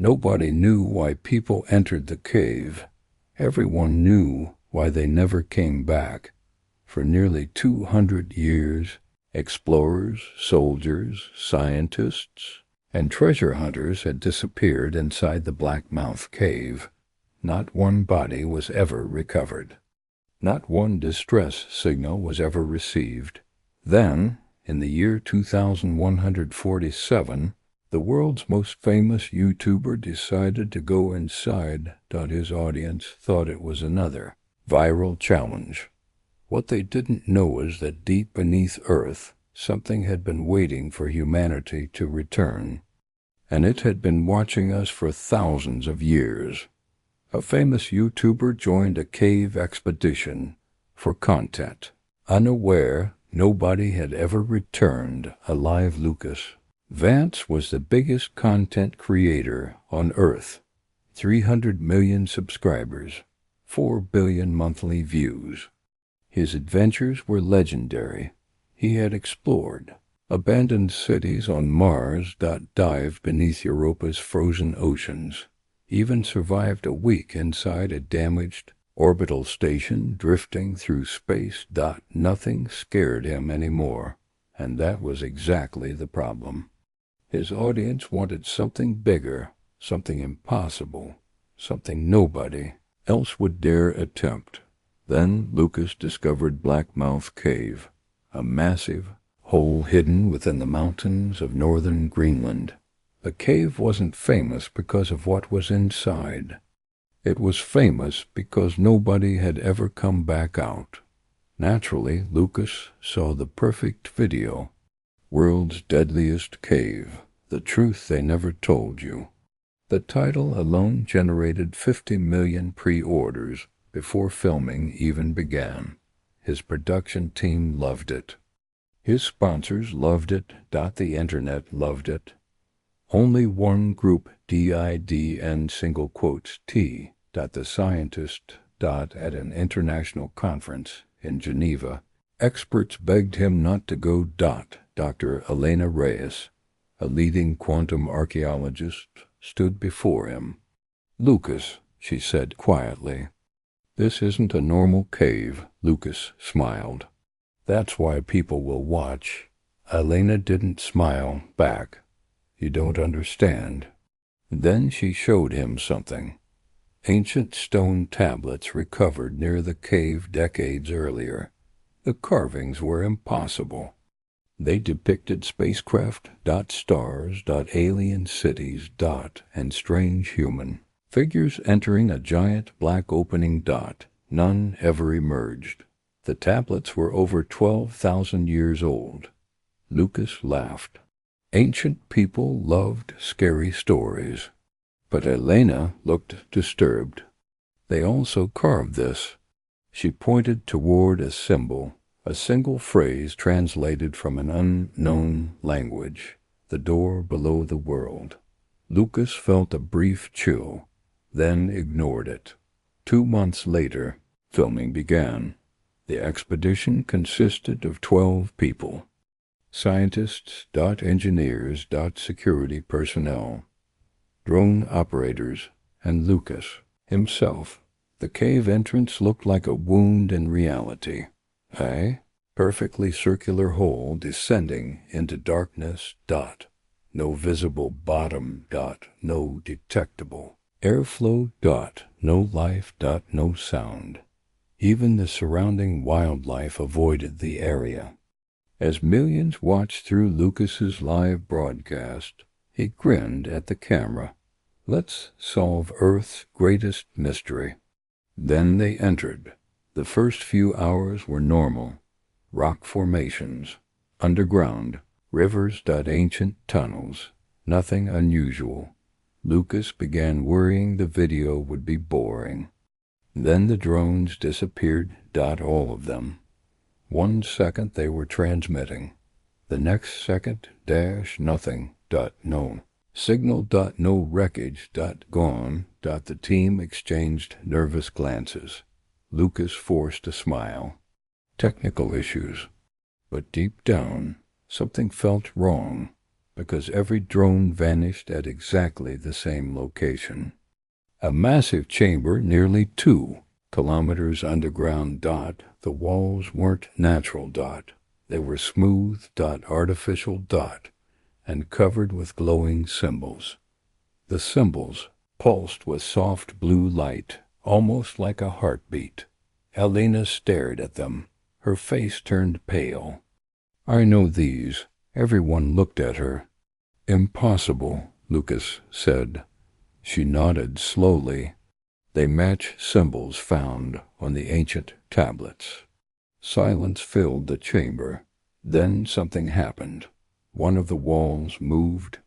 Nobody knew why people entered the cave. Everyone knew why they never came back. For nearly 200 years, explorers, soldiers, scientists, and treasure hunters had disappeared inside the Black Mouth Cave. Not one body was ever recovered. Not one distress signal was ever received. Then, in the year 2147, the world's most famous YouTuber decided to go inside. His audience thought it was another viral challenge. What they didn't know is that deep beneath Earth, something had been waiting for humanity to return. And it had been watching us for thousands of years. A famous YouTuber joined a cave expedition for content. Unaware nobody had ever returned alive. Vance was the biggest content creator on Earth. 300 million subscribers, 4 billion monthly views. His adventures were legendary. He had explored abandoned cities on Mars, dived beneath Europa's frozen oceans, even survived a week inside a damaged orbital station drifting through space. Nothing scared him anymore, and that was exactly the problem. His audience wanted something bigger, something impossible, something nobody else would dare attempt. Then Lucas discovered Black Mouth Cave, a massive hole hidden within the mountains of northern Greenland. The cave wasn't famous because of what was inside. It was famous because nobody had ever come back out. Naturally, Lucas saw the perfect video. World's Deadliest Cave, The Truth They Never Told You. The title alone generated 50 million pre-orders before filming even began. His production team loved it. His sponsors loved it. The internet loved it. Only one group, DIDN single quotes T. The scientist. At an international conference in Geneva, experts begged him not to go. Dr. Elena Reyes, a leading quantum archaeologist, stood before him. "Lucas," she said quietly, "this isn't a normal cave." Lucas smiled. "That's why people will watch." Elena didn't smile back. "You don't understand." Then she showed him something. Ancient stone tablets recovered near the cave decades earlier. The carvings were impossible. They depicted spacecraft, stars, alien cities, and strange human figures entering a giant black opening. None ever emerged. The tablets were over 12,000 years old. Lucas laughed. Ancient people loved scary stories. But Elena looked disturbed. "They also carved this." She pointed toward a symbol, a single phrase translated from an unknown language, "the door below the world." Lucas felt a brief chill, then ignored it. 2 months later, filming began. The expedition consisted of 12 people. Scientists, engineers, security personnel, drone operators, and Lucas himself. The cave entrance looked like a wound in reality. A perfectly circular hole descending into darkness. No visible bottom. No detectable airflow. No life. No sound. Even the surrounding wildlife avoided the area. As millions watched through Lucas's live broadcast, he grinned at the camera. "Let's solve Earth's greatest mystery." Then they entered. The first few hours were normal. Rock formations, underground, rivers. Ancient tunnels. Nothing unusual. Lucas began worrying the video would be boring. Then the drones disappeared. All of them. 1 second they were transmitting. The next second, nothing. No signal. No wreckage. Gone. The team exchanged nervous glances. Lucas forced a smile. Technical issues. But deep down, something felt wrong. because every drone vanished at exactly the same location. A massive chamber nearly 2 kilometers underground. The walls weren't natural. They were smooth. Artificial. And covered with glowing symbols. The symbols pulsed with soft blue light, almost like a heartbeat. Elena stared at them. Her face turned pale. "I know these." Everyone looked at her. "Impossible," Lucas said. She nodded slowly. "They match symbols found on the ancient tablets." Silence filled the chamber. Then something happened. One of the walls moved.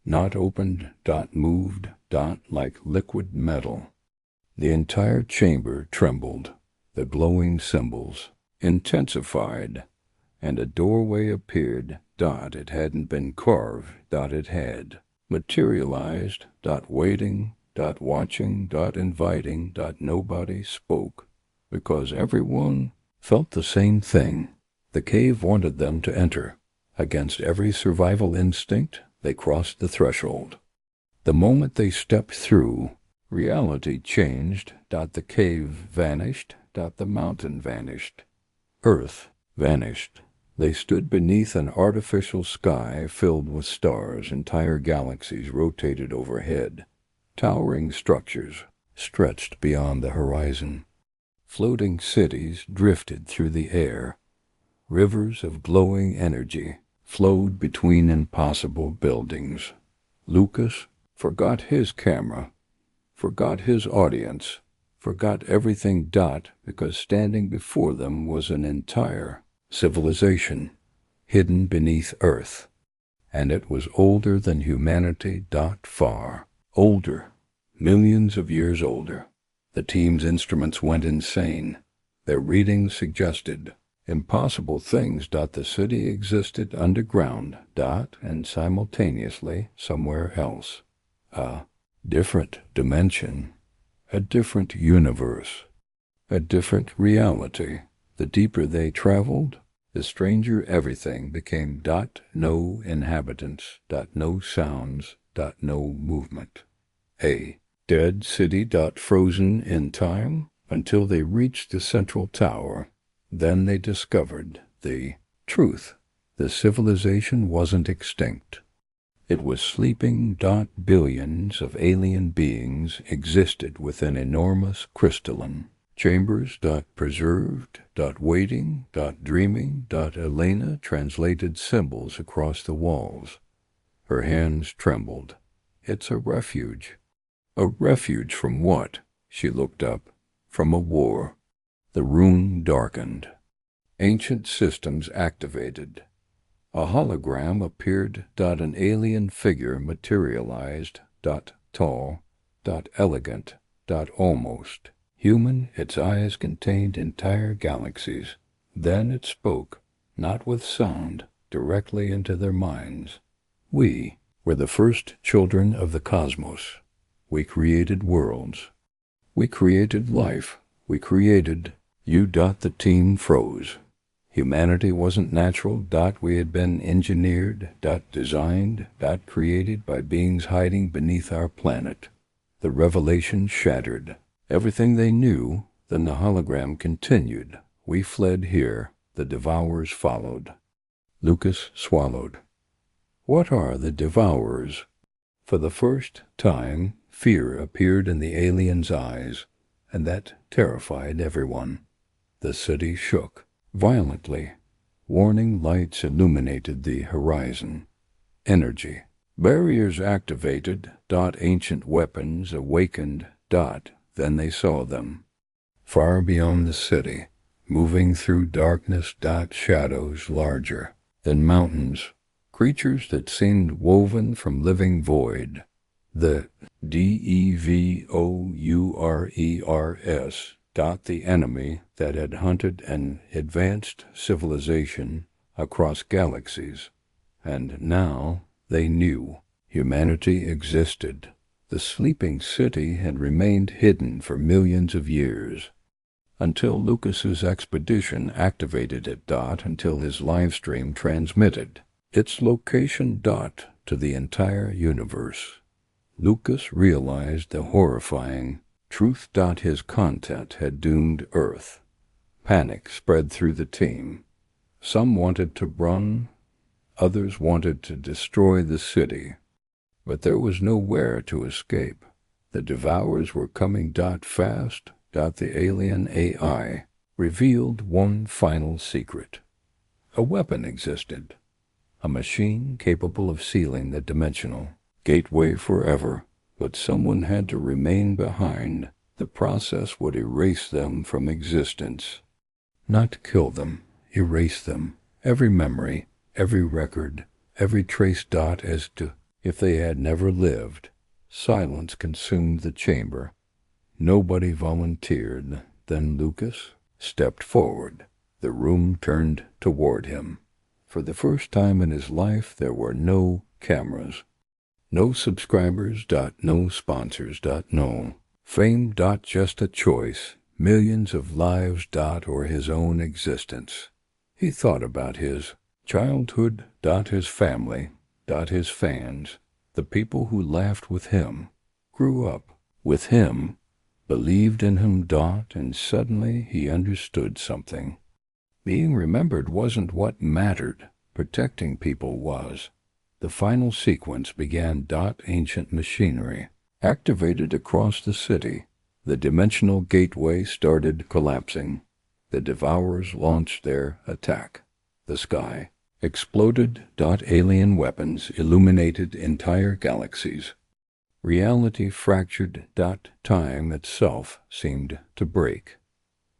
Not opened. Moved. Like liquid metal. The entire chamber trembled. The glowing symbols intensified, and a doorway appeared. It hadn't been carved. It had materialized. Waiting. Watching. Inviting. Nobody spoke, because everyone felt the same thing. The cave wanted them to enter. Against every survival instinct, they crossed the threshold. The moment they stepped through, reality changed. The cave vanished. The mountain vanished. Earth vanished. They stood beneath an artificial sky filled with stars. Entire galaxies rotated overhead. Towering structures stretched beyond the horizon. Floating cities drifted through the air. Rivers of glowing energy flowed between impossible buildings. Lucas forgot his camera, forgot his audience, forgot everything. Because standing before them was an entire civilization hidden beneath Earth. And it was older than humanity. Far older. Millions of years older. The team's instruments went insane. Their readings suggested impossible things. The city existed underground. And simultaneously somewhere else. A different dimension. A different universe. A different reality. The deeper they traveled, the stranger everything became. No inhabitants. No sounds. No movement. A dead city. Frozen in time until they reached the central tower. Then they discovered the truth. The civilization wasn't extinct. It was sleeping. Billions of alien beings existed within enormous crystalline chambers. Preserved. Waiting. Dreaming. Elena translated symbols across the walls. Her hands trembled. "It's a refuge." "A refuge from what?" She looked up. "From a war." The room darkened. Ancient systems activated. A hologram appeared. An alien figure materialized. Tall. Elegant. Almost human. Its eyes contained entire galaxies. Then it spoke, not with sound, directly into their minds. "We were the first children of the cosmos. We created worlds. We created life. We created you." The team froze. Humanity wasn't natural. We had been engineered. Designed. Created by beings hiding beneath our planet. The revelation shattered everything they knew. Then the hologram continued. "We fled here. The devourers followed." Lucas swallowed. "What are the devourers?" For the first time, fear appeared in the alien's eyes, and that terrified everyone. The city shook violently. Warning lights illuminated the horizon. Energy. Barriers activated. Ancient weapons awakened. Then they saw them. Far beyond the city, moving through darkness. Shadows larger than mountains. Creatures that seemed woven from living void. The devours. The enemy that had hunted an advanced civilization across galaxies. And now they knew humanity existed. The sleeping city had remained hidden for millions of years. Until Lucas's expedition activated it. Until his live stream transmitted. Its location. to the entire universe. Lucas realized the horrifying truth. His content had doomed Earth. Panic spread through the team. Some wanted to run, others wanted to destroy the city. But there was nowhere to escape. The Devourers were coming. Fast. The alien AI revealed one final secret. A weapon existed. A machine capable of sealing the dimensional gateway forever. But someone had to remain behind. The process would erase them from existence. Not kill them, erase them. Every memory, every record, every trace. As to if they had never lived. Silence consumed the chamber. Nobody volunteered. Then Lucas stepped forward. The room turned toward him. For the first time in his life, there were no cameras. No subscribers. No sponsors. No fame. Just a choice. Millions of lives. Or his own existence. He thought about his childhood. His family. His fans. The people who laughed with him, grew up with him, believed in him. And suddenly he understood something. Being remembered wasn't what mattered. Protecting people was. The final sequence began. Ancient machinery activated across the city. The dimensional gateway started collapsing. The Devourers launched their attack. The sky exploded. Alien weapons illuminated entire galaxies. Reality fractured. Time itself seemed to break.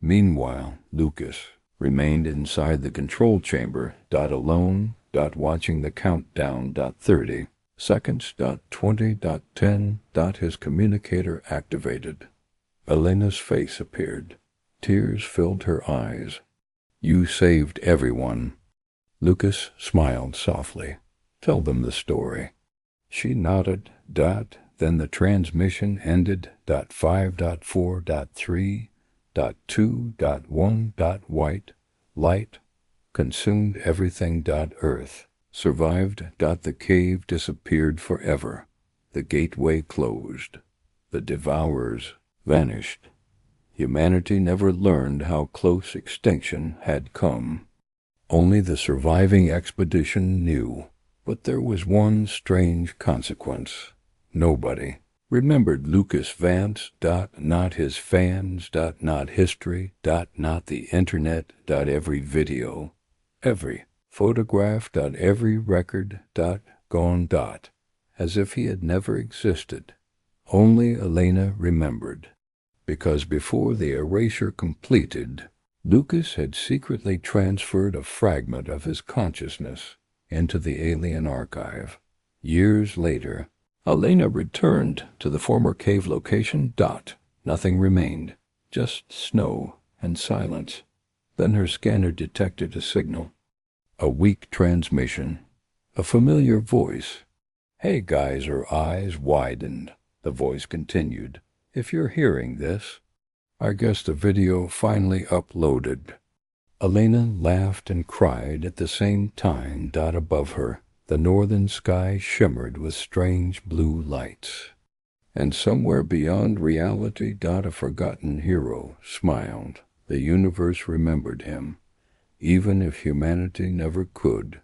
Meanwhile, Lucas remained inside the control chamber. Alone. Watching the countdown. 30 seconds. 20. 10. His communicator activated. Elena's face appeared. Tears filled her eyes. You saved everyone. Lucas smiled softly. Tell them the story. She nodded. Then the transmission ended. 5.4.3. 2.1. White light consumed everything. Earth survived. The cave disappeared forever. The gateway closed. The Devourers vanished. Humanity never learned how close extinction had come. Only the surviving expedition knew. But there was one strange consequence. Nobody remembered Lucas Vance. Not his fans. Not history. Not the internet. Every video. Every photograph. Every record. Gone. As if he had never existed. Only Elena remembered. Because before the erasure completed, Lucas had secretly transferred a fragment of his consciousness into the alien archive. Years later, Elena returned to the former cave location. Nothing remained, just snow and silence. Then her scanner detected a signal. A weak transmission. A familiar voice. Hey guys, her eyes widened. The voice continued. If you're hearing this, I guess the video finally uploaded. Elena laughed and cried at the same time. Above her, the northern sky shimmered with strange blue lights. And somewhere beyond reality, a forgotten hero smiled. The universe remembered him, even if humanity never could.